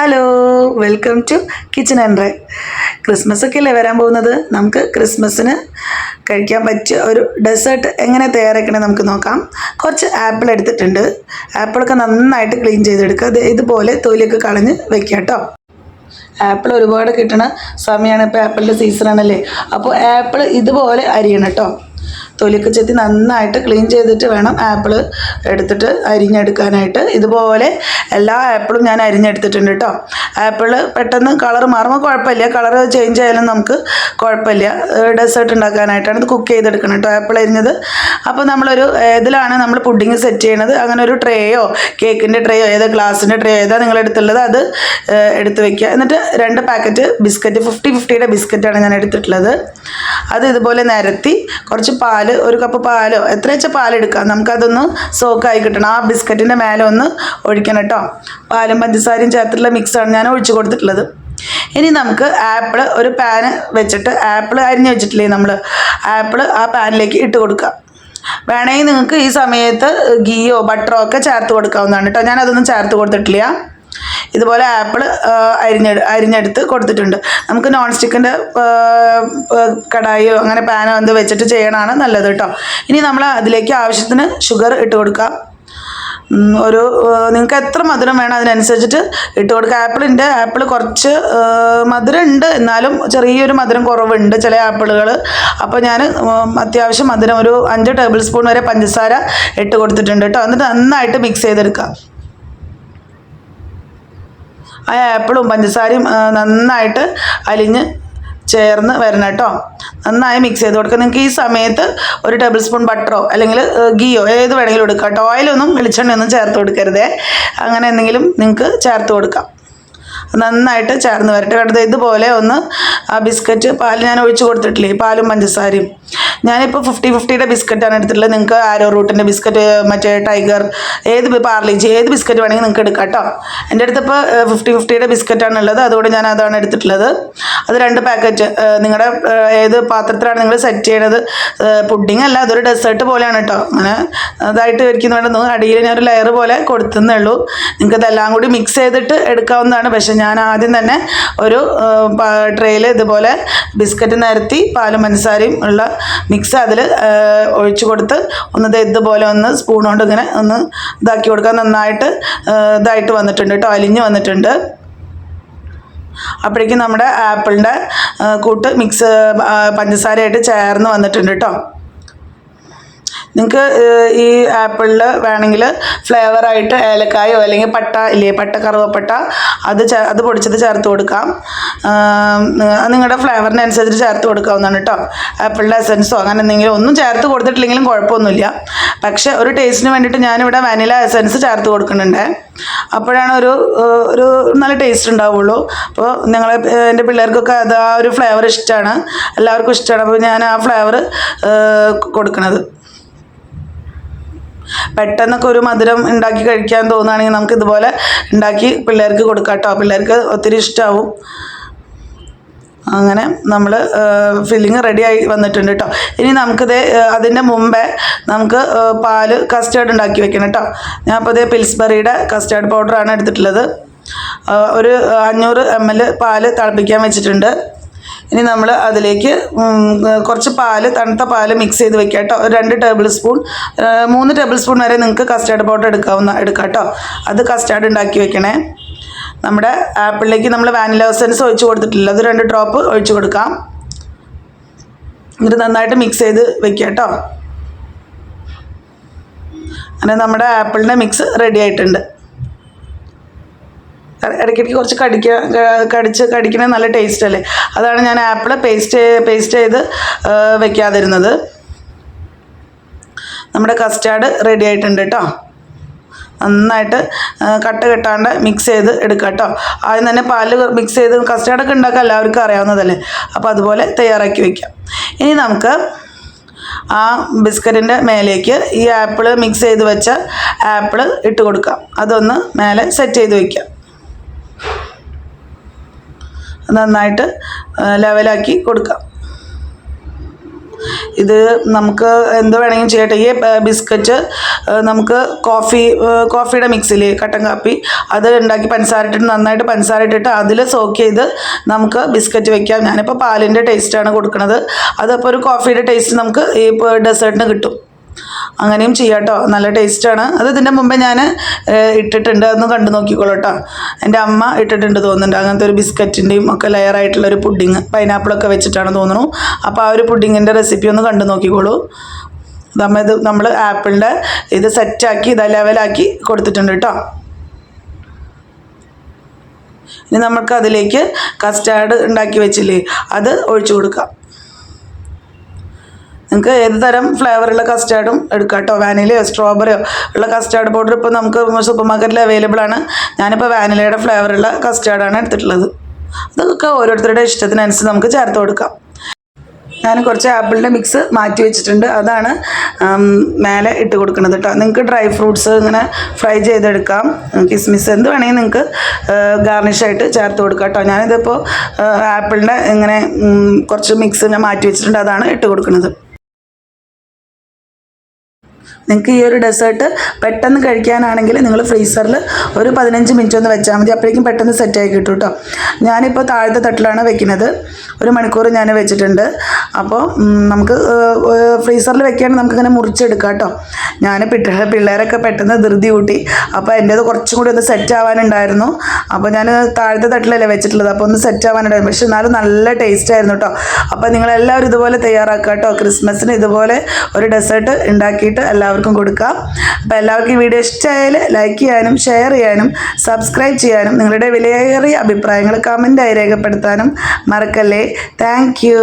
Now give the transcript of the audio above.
Hello, welcome to kitchen and drive. Christmas ഒക്കെ അല്ലേ വരാൻ പോകുന്നത്. നമുക്ക് ക്രിസ്മസിന് കഴിക്കാൻ പറ്റിയ ഒരു ഡെസേർട്ട് എങ്ങനെ തയ്യാറാക്കണേ നമുക്ക് നോക്കാം. കുറച്ച് ആപ്പിൾ എടുത്തിട്ടുണ്ട്. ആപ്പിളൊക്കെ നന്നായിട്ട് ക്ലീൻ ചെയ്തെടുക്കുക. ഇതുപോലെ തൊലിയൊക്കെ കളഞ്ഞ് വെക്കുക കേട്ടോ. ആപ്പിൾ ഒരുപാട് കിട്ടണ സമയമാണ്, ഇപ്പോൾ ആപ്പിളിൻ്റെ സീസണാണല്ലേ. അപ്പോൾ ആപ്പിൾ ഇതുപോലെ അരിയണം കേട്ടോ. തൊലിയൊക്കെ ചെത്തി നന്നായിട്ട് ക്ലീൻ ചെയ്തിട്ട് വേണം ആപ്പിൾ എടുത്തിട്ട് അരിഞ്ഞെടുക്കാനായിട്ട്. ഇതുപോലെ എല്ലാ ആപ്പിളും ഞാൻ അരിഞ്ഞെടുത്തിട്ടുണ്ട് കേട്ടോ. ആപ്പിൾ പെട്ടെന്ന് കളർ മാറുമ്പോൾ കുഴപ്പമില്ല, കളർ ചേഞ്ച് ആയാലും നമുക്ക് കുഴപ്പമില്ല. ഡെസേർട്ട് ഉണ്ടാക്കാനായിട്ടാണ് ഇത് കുക്ക് ചെയ്തെടുക്കണം കേട്ടോ ആപ്പിൾ അരിഞ്ഞത്. അപ്പോൾ നമ്മളൊരു ഇതിലാണ് നമ്മൾ പുഡിങ് സെറ്റ് ചെയ്യണത്. അങ്ങനെ ഒരു ട്രേയോ കേക്കിൻ്റെ ട്രേയോ ഏതാ ഗ്ലാസിൻ്റെ ട്രേയോ ഏതാ നിങ്ങളെടുത്തുള്ളത് അത് എടുത്ത് വെക്കുക. എന്നിട്ട് 2 പാക്കറ്റ് ബിസ്ക്കറ്റ് 50-50യുടെ ബിസ്ക്കറ്റാണ് ഞാൻ എടുത്തിട്ടുള്ളത്. അത് ഇതുപോലെ നിരത്തി കുറച്ച് പാല്, 1 കപ്പ് പാലോ എത്ര വെച്ചാൽ പാലെടുക്കാം, നമുക്കതൊന്ന് സോക്കായി കിട്ടണം. ആ ബിസ്ക്കറ്റിൻ്റെ മേലെ ഒന്ന് ഒഴിക്കണം കേട്ടോ. പാലും പഞ്ചസാരയും ചേർത്തിട്ടുള്ള മിക്സാണ് ഞാൻ ഒഴിച്ചു കൊടുത്തിട്ടുള്ളത്. ഇനി നമുക്ക് ആപ്പിൾ ഒരു പാന് വെച്ചിട്ട് ആപ്പിൾ അരിഞ്ഞ് വെച്ചിട്ടില്ലേ നമ്മൾ, ആപ്പിൾ ആ പാനിലേക്ക് ഇട്ട് കൊടുക്കാം. വേണമെങ്കിൽ നിങ്ങൾക്ക് ഈ സമയത്ത് ഗീയോ ബട്ടറോ ഒക്കെ ചേർത്ത് കൊടുക്കാവുന്നതാണ് കേട്ടോ. ഞാനതൊന്നും ചേർത്ത് കൊടുത്തിട്ടില്ല. ഇതുപോലെ ആപ്പിൾ അരിഞ്ഞെടുത്ത് കൊടുത്തിട്ടുണ്ട്. നമുക്ക് നോൺ സ്റ്റിക്കിൻ്റെ കടായിയോ അങ്ങനെ പാനോ എന്ത് വെച്ചിട്ട് ചെയ്യണതാണ് നല്ലത് കേട്ടോ. ഇനി നമ്മൾ അതിലേക്ക് ആവശ്യത്തിന് ഷുഗർ ഇട്ട് കൊടുക്കാം. നിങ്ങൾക്ക് എത്ര മധുരം വേണം അതിനനുസരിച്ചിട്ട് ഇട്ട് കൊടുക്കുക. ആപ്പിൾ കുറച്ച് മധുരം ഉണ്ട്, എന്നാലും ചെറിയൊരു മധുരം കുറവുണ്ട് ചില ആപ്പിളുകൾ. അപ്പോൾ ഞാൻ അത്യാവശ്യം മധുരം ഒരു 5 ടേബിൾ സ്പൂൺ വരെ പഞ്ചസാര ഇട്ട് കൊടുത്തിട്ടുണ്ട് കേട്ടോ. എന്നിട്ട് നന്നായിട്ട് മിക്സ് ചെയ്തെടുക്കാം. ആ ആപ്പിളും പഞ്ചസാരയും നന്നായിട്ട് അലിഞ്ഞ് ചേർന്ന് വരണം കേട്ടോ. നന്നായി മിക്സ് ചെയ്ത് കൊടുക്കുക. നിങ്ങൾക്ക് ഈ സമയത്ത് 1 ടേബിൾ സ്പൂൺ ബട്ടറോ അല്ലെങ്കിൽ ഗീയോ ഏത് വേണമെങ്കിലും എടുക്കാം കേട്ടോ. ഓയിലൊന്നും വെളിച്ചെണ്ണയൊന്നും ചേർത്ത് കൊടുക്കരുതേ. അങ്ങനെ എന്തെങ്കിലും നിങ്ങൾക്ക് ചേർത്ത് കൊടുക്കാം. നന്നായിട്ട് ചേർന്ന് വരട്ടെ. കണ്ടത് ഇതുപോലെ ഒന്ന് ആ ബിസ്ക്കറ്റ് പാൽ ഞാൻ ഒഴിച്ച് കൊടുത്തിട്ടില്ലേ, പാലും പഞ്ചസാരയും. ഞാനിപ്പോൾ 50-50യുടെ ബിസ്ക്കറ്റാണ് എടുത്തിട്ടുള്ളത്. നിങ്ങൾക്ക് ആരോ റൂട്ടിൻ്റെ ബിസ്ക്കറ്റ്, മറ്റേ ടൈഗർ, പാർലിജി ഏത് ബിസ്ക്കറ്റ് വേണമെങ്കിൽ നിങ്ങൾക്ക് എടുക്കാം കേട്ടോ. എൻ്റെ അടുത്ത് ഇപ്പോൾ 50-50യുടെ ബിസ്ക്കറ്റാണ് ഉള്ളത്, അതുകൊണ്ട് ഞാൻ അതാണ് എടുത്തിട്ടുള്ളത്. അത് 2 പാക്കറ്റ് നിങ്ങളുടെ ഏത് പാത്രത്തിലാണ് നിങ്ങൾ സെറ്റ് ചെയ്യണത്. പുഡിങ് അല്ല, അതൊരു ഡെസേർട്ട് പോലെയാണ് കേട്ടോ. അങ്ങനെ അതായിട്ട് ഇരിക്കുന്ന വേണ്ട, അടിയിൽ ഞാൻ ഒരു ലെയർ പോലെ കൊടുത്തേ ഉള്ളൂ. നിങ്ങൾക്ക് ഇതെല്ലാം കൂടി മിക്സ് ചെയ്തിട്ട് എടുക്കാവുന്നതാണ്. പക്ഷേ ഞാൻ ആദ്യം തന്നെ ഒരു ട്രേയിൽ ഇതുപോലെ ബിസ്ക്കറ്റ് നിരത്തി പാലും പഞ്ചസാരയും ഉള്ള മിക്സ് അതിൽ ഒഴിച്ചു കൊടുത്ത് ഇതുപോലെ ഒന്ന് സ്പൂൺ കൊണ്ട് ഇങ്ങനെ ഒന്ന് ഇതാക്കി കൊടുക്കാൻ. നന്നായിട്ട് ഇതായിട്ട് വന്നിട്ടുണ്ട് കേട്ടോ, അലിഞ്ഞ് വന്നിട്ടുണ്ട്. അപ്പോഴേക്കും നമ്മുടെ ആപ്പിളിൻ്റെ കൂട്ട് മിക്സ് പഞ്ചസാരയായിട്ട് ചേർന്ന് വന്നിട്ടുണ്ട് കേട്ടോ. നിങ്ങൾക്ക് ഈ ആപ്പിളിൽ വേണമെങ്കിൽ ഫ്ലേവറായിട്ട് ഏലക്കായോ അല്ലെങ്കിൽ പട്ട ഇല്ലേ, കറുവപ്പട്ട അത് പൊടിച്ചത് ചേർത്ത് കൊടുക്കാം. നിങ്ങളുടെ ഫ്ലേവറിനനുസരിച്ച് ചേർത്ത് കൊടുക്കാവുന്നതാണ് കേട്ടോ. ആപ്പിളിൻ്റെ എസൻസോ അങ്ങനെ എന്തെങ്കിലും ഒന്നും ചേർത്ത് കൊടുത്തിട്ടില്ലെങ്കിലും കുഴപ്പമൊന്നുമില്ല. പക്ഷേ ഒരു ടേസ്റ്റിന് വേണ്ടിയിട്ട് ഞാനിവിടെ വാനില എസൻസ് ചേർത്ത് കൊടുക്കുന്നുണ്ട്. അപ്പോഴാണ് ഒരു നല്ല ടേസ്റ്റ് ഉണ്ടാവുള്ളൂ. അപ്പോൾ എൻ്റെ പിള്ളേർക്കൊക്കെ അത് ആ ഒരു ഫ്ലേവർ ഇഷ്ടമാണ്, എല്ലാവർക്കും ഇഷ്ടമാണ്. അപ്പോൾ ഞാൻ ആ ഫ്ലേവർ കൊടുക്കണത്. പെട്ടെന്നൊക്കെ ഒരു മധുരം ഉണ്ടാക്കി കഴിക്കാൻ തോന്നുകയാണെങ്കിൽ നമുക്ക് ഇതുപോലെ ഉണ്ടാക്കി പിള്ളേർക്ക് കൊടുക്കാം കേട്ടോ. പിള്ളേർക്ക് ഒത്തിരി ഇഷ്ടമാവും. അങ്ങനെ നമ്മൾ ഫില്ലിങ് റെഡിയായി വന്നിട്ടുണ്ട് കേട്ടോ. ഇനി നമുക്കിത് അതിൻ്റെ മുമ്പേ നമുക്ക് പാല് കസ്റ്റേർഡ് ഉണ്ടാക്കി വെക്കണം കേട്ടോ. ഞാൻ അപ്പോൾ പിൽസ്ബറിയുടെ കസ്റ്റേർഡ് പൗഡറാണ് എടുത്തിട്ടുള്ളത്. ഒരു 500 ml പാല് തിളപ്പിക്കാൻ വെച്ചിട്ടുണ്ട്. ഇനി നമ്മൾ അതിലേക്ക് കുറച്ച് തണുത്ത പാല് മിക്സ് ചെയ്ത് വെക്കുക കേട്ടോ. 2 ടേബിൾ സ്പൂൺ 3 ടേബിൾ സ്പൂൺ വരെ നിങ്ങൾക്ക് കസ്റ്റേർഡ് പൗഡർ എടുക്കാം കേട്ടോ. അത് കസ്റ്റേർഡ് ഉണ്ടാക്കി വെക്കണേ. നമ്മുടെ ആപ്പിളിലേക്ക് നമ്മൾ വാനില എസൻസ് ഒഴിച്ച് കൊടുത്തിട്ടില്ല, അത് 2 ഡ്രോപ്പ് ഒഴിച്ച് കൊടുക്കാം. എന്നിട്ട് നന്നായിട്ട് മിക്സ് ചെയ്ത് വെക്കുക കേട്ടോ. അങ്ങനെ നമ്മുടെ ആപ്പിളിൻ്റെ മിക്സ് റെഡി ആയിട്ടുണ്ട്. ഇടയ്ക്കിടയ്ക്ക് കുറച്ച് കടിക്കണേ നല്ല ടേസ്റ്റ് അല്ലേ. അതാണ് ഞാൻ ആപ്പിൾ പേസ്റ്റ് ചെയ്ത് വെക്കാതിരുന്നത്. നമ്മുടെ കസ്റ്റാർഡ് റെഡി ആയിട്ടുണ്ട് കേട്ടോ. നന്നായിട്ട് കെട്ടാണ്ട് മിക്സ് ചെയ്ത് എടുക്കുക കേട്ടോ. ആദ്യം തന്നെ പാല് മിക്സ് ചെയ്ത് കസ്റ്റാർഡൊക്കെ ഉണ്ടാക്കാൻ എല്ലാവർക്കും അറിയാവുന്നതല്ലേ. അപ്പോൾ അതുപോലെ തയ്യാറാക്കി വയ്ക്കാം. ഇനി നമുക്ക് ആ ബിസ്ക്കറ്റിൻ്റെ മേലേക്ക് ഈ ആപ്പിൾ മിക്സ് ചെയ്ത് വെച്ച ആപ്പിൾ ഇട്ട് കൊടുക്കാം. അതൊന്ന് മേലെ സെറ്റ് ചെയ്ത് വയ്ക്കാം. നന്നായിട്ട് ലെവലാക്കി കൊടുക്കാം. ഇത് നമുക്ക് എന്ത് വേണമെങ്കിലും ചെയ്യട്ടെ. ഈ ബിസ്ക്കറ്റ് നമുക്ക് കോഫിയുടെ മിക്സിൽ കട്ടൻ കാപ്പി അത് ഉണ്ടാക്കി പഞ്ചസാര ഇട്ടിട്ട് നന്നായിട്ട് പഞ്ചസാര ഇട്ടിട്ട് അതിൽ സോക്ക് ചെയ്ത് നമുക്ക് ബിസ്ക്കറ്റ് വെക്കാം. ഞാനിപ്പോൾ പാലിൻ്റെ ടേസ്റ്റാണ് കൊടുക്കുന്നത്. അതപ്പോൾ ഒരു കോഫിയുടെ ടേസ്റ്റ് നമുക്ക് ഈ ഡെസേർട്ടിന് കിട്ടും. അങ്ങനെയും ചെയ്യാം കേട്ടോ, നല്ല ടേസ്റ്റാണ്. അത് ഇതിൻ്റെ മുമ്പേ ഞാൻ ഇട്ടിട്ടുണ്ട്, അതൊന്ന് കണ്ടു നോക്കിക്കോളൂ കേട്ടോ. എൻ്റെ അമ്മ ഇട്ടിട്ടുണ്ട് തോന്നുന്നുണ്ട്. അങ്ങനത്തെ ഒരു ബിസ്ക്കറ്റിൻ്റെയും ഒക്കെ ലെയറായിട്ടുള്ളൊരു പുഡിങ് പൈനാപ്പിളൊക്കെ വെച്ചിട്ടാണ് തോന്നുന്നു. അപ്പോൾ ആ ഒരു പുഡിങ്ങിൻ്റെ റെസിപ്പി ഒന്ന് കണ്ടു നോക്കിക്കോളൂ. നമ്മൾ ആപ്പിളിൻ്റെ ഇത് സെറ്റാക്കി ഇതാ ലെവലാക്കി കൊടുത്തിട്ടുണ്ട് കേട്ടോ. ഇനി നമുക്ക് അതിലേക്ക് കസ്റ്റാർഡ് ഉണ്ടാക്കി വെച്ചില്ലേ അത് ഒഴിച്ചു കൊടുക്കാം. നിങ്ങൾക്ക് ഏത് തരം ഫ്ലേവറുള്ള കസ്റ്റാർഡും എടുക്കാം കേട്ടോ. വാനിലയോ സ്ട്രോബെറിയോ ഉള്ള കസ്റ്റാർഡ് പൗഡർ ഇപ്പോൾ നമുക്ക് സൂപ്പർ മാർക്കറ്റിൽ അവൈലബിൾ ആണ്. ഞാനിപ്പോൾ വാനിലയുടെ ഫ്ലേവറുള്ള കസ്റ്റാർഡാണ് എടുത്തിട്ടുള്ളത്. അതൊക്കെ ഓരോരുത്തരുടെ ഇഷ്ടത്തിനനുസരിച്ച് നമുക്ക് ചേർത്ത് കൊടുക്കാം. ഞാൻ കുറച്ച് ആപ്പിളിൻ്റെ മിക്സ് മാറ്റി വെച്ചിട്ടുണ്ട്, അതാണ് മേലെ ഇട്ട് കൊടുക്കുന്നത് കേട്ടോ. നിങ്ങൾക്ക് ഡ്രൈ ഫ്രൂട്ട്സ് ഇങ്ങനെ ഫ്രൈ ചെയ്തെടുക്കാം, കിസ്മിസ് എന്ത് വേണമെങ്കിൽ നിങ്ങൾക്ക് ഗാർണിഷായിട്ട് ചേർത്ത് കൊടുക്കാം കേട്ടോ. ഞാനിതിപ്പോൾ ആപ്പിളിൻ്റെ ഇങ്ങനെ കുറച്ച് മിക്സ് ഞാൻ മാറ്റി വെച്ചിട്ടുണ്ട്, അതാണ് ഇട്ട് കൊടുക്കുന്നത്. നിങ്ങൾക്ക് ഈ ഒരു ഡെസേർട്ട് പെട്ടെന്ന് കഴിക്കാനാണെങ്കിൽ നിങ്ങൾ ഫ്രീസറിൽ ഒരു 15 മിനിറ്റ് ഒന്ന് വെച്ചാൽ മതി. അപ്പോഴേക്കും പെട്ടെന്ന് സെറ്റായി കിട്ടും കേട്ടോ. ഞാനിപ്പോൾ താഴത്തെ തട്ടിലാണ് വെക്കുന്നത്. 1 മണിക്കൂർ ഞാൻ വെച്ചിട്ടുണ്ട്. അപ്പോൾ നമുക്ക് ഫ്രീസറിൽ വെക്കുകയാണെങ്കിൽ നമുക്കിങ്ങനെ മുറിച്ചെടുക്കാം കേട്ടോ. ഞാൻ പിള്ളേരൊക്കെ പെട്ടെന്ന് ധൃതി കൂട്ടി, അപ്പോൾ എൻ്റേത് കുറച്ചും കൂടി ഒന്ന് സെറ്റ് ആവാനുണ്ടായിരുന്നു. അപ്പോൾ ഞാൻ താഴത്തെ തട്ടിലല്ലേ വെച്ചിട്ടുള്ളത്, അപ്പോൾ ഒന്ന് സെറ്റ് ആവാനുണ്ടായിരുന്നു. പക്ഷെ എന്നാലും നല്ല ടേസ്റ്റ് ആയിരുന്നു കേട്ടോ. അപ്പോൾ നിങ്ങളെല്ലാവരും ഇതുപോലെ തയ്യാറാക്കുക കേട്ടോ. ക്രിസ്മസിന് ഇതുപോലെ ഒരു ഡെസേർട്ട് ഉണ്ടാക്കിയിട്ട് എല്ലാവർക്കും കൊടുക്കാം. അപ്പോൾ എല്ലാവർക്കും ഈ വീഡിയോ ഇഷ്ടമായാൽ ലൈക്ക് ചെയ്യാനും ഷെയർ ചെയ്യാനും സബ്സ്ക്രൈബ് ചെയ്യാനും നിങ്ങളുടെ വിലയേറിയ അഭിപ്രായങ്ങൾ കമൻറ്റായി രേഖപ്പെടുത്താനും മറക്കല്ലേ. Thank you.